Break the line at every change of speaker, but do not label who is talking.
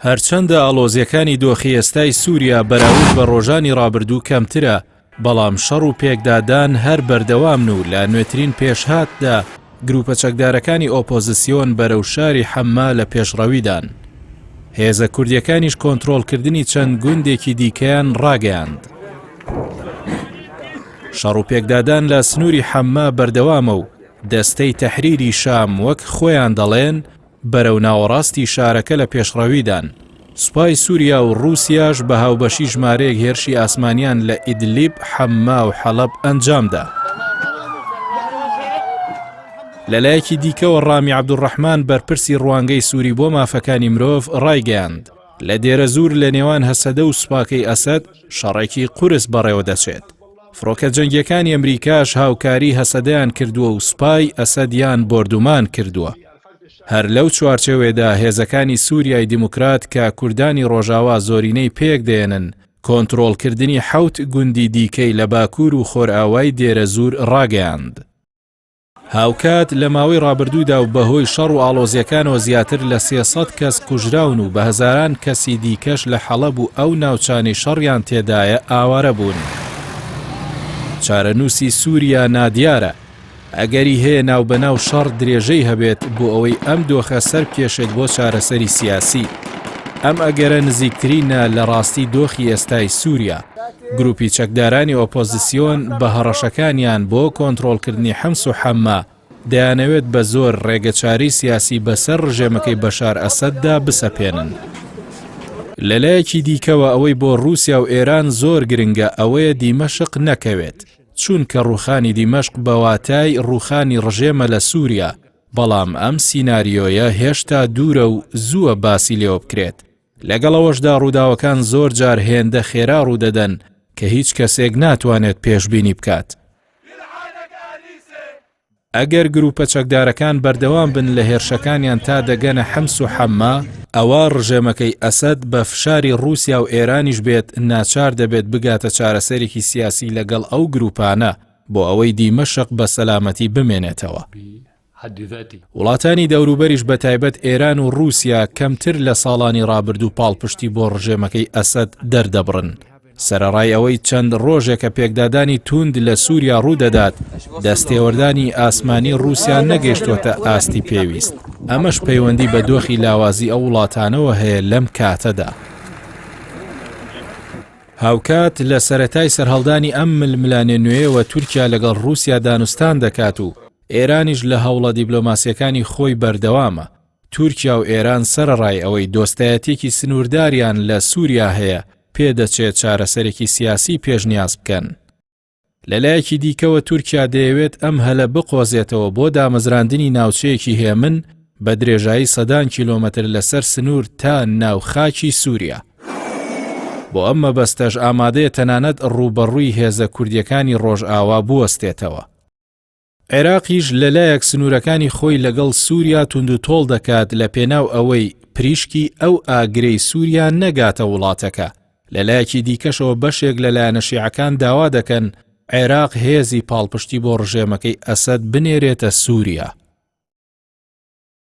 هەرچەندە ئاڵۆزیەکانی دۆخی ئێستای سووریا بەراورد بە ڕۆژانی ڕابردوو کەمترە، بەڵام شەڕ و پێکدادان هەر بەردەوامن و لە نوێترین پێشهاتدا گروپە چەکدارەکانی ئۆپۆزیسیۆن بەرەو شاری حەما لە پێشڕەویدان. هێزە کوردیەکانیش کۆنتڕۆڵکردنی چەند گوندێکی دیکەیان ڕاگەیاند. شەڕ و پێکدادان لە سنووری حەما بەردەوامە و دەستەی تەحریری شام وەک خۆیان دەڵێن بەرەو ناوەڕاستی شارەکە لە پێشڕەویدان. سوپای سووریا و ڕووسیاش بە هاوبەشی ژمارەیەک هێرشی ئاسمانیان لە ئیدلیب، حەما و حەڵەب ئەنجامدا. لەلایەکی دیکەوە ڕامی عەبدوڕەحمان بەرپرسی ڕوانگەی سووری بۆ مافەکانی مرۆڤ ڕایگەیاند لە دێرە زوور لە نێوان هەسەدە و سوپاکەی ئەسەد شەڕێکی قورس بەڕێوە دەچێت. فڕۆکە جەنگیەکانی ئەمریکاش هاوکاری هەسەدەیان کردووە و سوپای ئەسەدیان بۆردومان کردووە. هەر لەو چوارچێوێدا هێزەکانی سووریای دیموکرات کە کوردانی ڕۆژاوا زۆرینەی پێک دێنن کۆنتڕۆڵکردنی 7 گوندی دیکەی لە باکوور و خۆرئاوای دێرە زوور ڕاگەیاند. هاوکات لە ماوەی ڕابردوودا و بەهۆی شەڕ و ئاڵۆزیەکانەوە زیاتر لە 300 کەس کوژراون و بە هەزاران کەسی دیکەش لە حەڵەب و ئەو ناوچانی شەڕیان تێدایە ئاوارە بوون. چارەنووسی سووریا نادیارە ئەگەری هەیە ناوبەناو شەڕ درێژەی هەبێت بۆ ئەوەی ئەم دۆخە سەر بکێشێت بۆ چارەسەری سیاسی. ئەم ئەگەرە نزیکترینە لە ڕاستی دۆخی ئێستای سووریا. گروپی چەکدارانی ئۆپۆزیسیۆن بە هەڕەشەکانیان بۆ کۆنتڕۆڵکردنی حەمس و حەما دەیانەوێت بە زۆر ڕێگەچاری سیاسی بەسەر ڕژێمەکەی بەشار ئەسەددا بسەپێنن. لەلایەکی دیکەوە ئەوەی بۆ رووسیا و ئێران زۆر گرنگە ئەوەیە دیمەشق نەکەوێت، چونکە ڕووخانی دیمەشق بەواتای ڕووخانی ڕژێمە لە سووریا، بەڵام ئەم سیناریۆیە هێشتا دوورە و زووە باسی لێوە بکرێت. لەگەڵەوەشدا ڕووداوەکان زۆر جار هێندە خێرا ڕوودەدەن کە هیچ کەسێک ناتوانێت پێشبینی بکات. ئەگەر گروپە چەکدارەکان بەردەوام بن لە هێرشەکانیان تا دەگەنە حەمس و حەما، ئەوە ڕژێمەکەی ئەسەد بە فشاری رووسیا و ئێرانیش بێت ناچار دەبێت بگاتە چارەسەرێکی سیاسی لەگەڵ ئەو گروپانە بۆ ئەوەی دیمەشق بە سەلامەتی بمێنێتەوە. وڵاتانی دەوروبەریش بە تایبەت ئێران و رووسیا کەمتر لە ساڵانی ڕابردوو پاڵپشتی بۆ ڕژێمەکەی ئەسەد دەردەبڕن. سەرەڕای ئەوەی چەند ڕۆژێکە پێکدادانی توند لە سووریا ڕوودەدات، دەستێوەردانی ئاسمانی رووسیا نەگەیشتوەتە ئاستی پێویست. ئەمەش پەیوەندی بە دۆخی لاوازی ئەو وڵاتانەوە هەیە لەم کاتەدا. هاوکات لە سەرەتای سەرهەڵدانی ئەم ململانێ نوێیەوە تورکیا لەگەڵ رووسیا دانوستان دەکات و ئێرانیش لە هەوڵە دیبلۆماسیەکانی خۆی بەردەوامە. تورکیا و ئێران سەرەڕای ئەوەی دۆستایەتێکی سنوورداریان لە سووریا هەیە پێدەچێت چارەسەرێکی سیاسی پێشنیاز بکەن. لەلایەکی دیکەوە تورکیا دەیەوێت ئەم هەلە بقۆزێتەوە بۆ دامەزراندنی ناوچەیەکی هێمن بە درێژایی 100 کیلۆمەتر لەسەر سنوور تا ناو خاکی سووریا. بۆ ئەم مەبەستەش ئامادەیە تەنانەت ڕوبەڕووی هێزە کوردیەکانی ڕۆژئاوا بوەستێتەوە. عێراقیش لەلایەک سنوورەکانی خۆی لەگەڵ سووریا توندوتۆڵ دەکات لە پێناو ئەوەی پریشکی ئەو ئاگرەی سووریا نەگاتە وڵاتەکە. لەلایەکی دیکەشەوە بەشێک لەلایەنە شیعەکان داوا دەکەن عێراق هێزی پاڵپشتی بۆ ڕژێمەکەی ئەسەد بنێرێتە سووریا.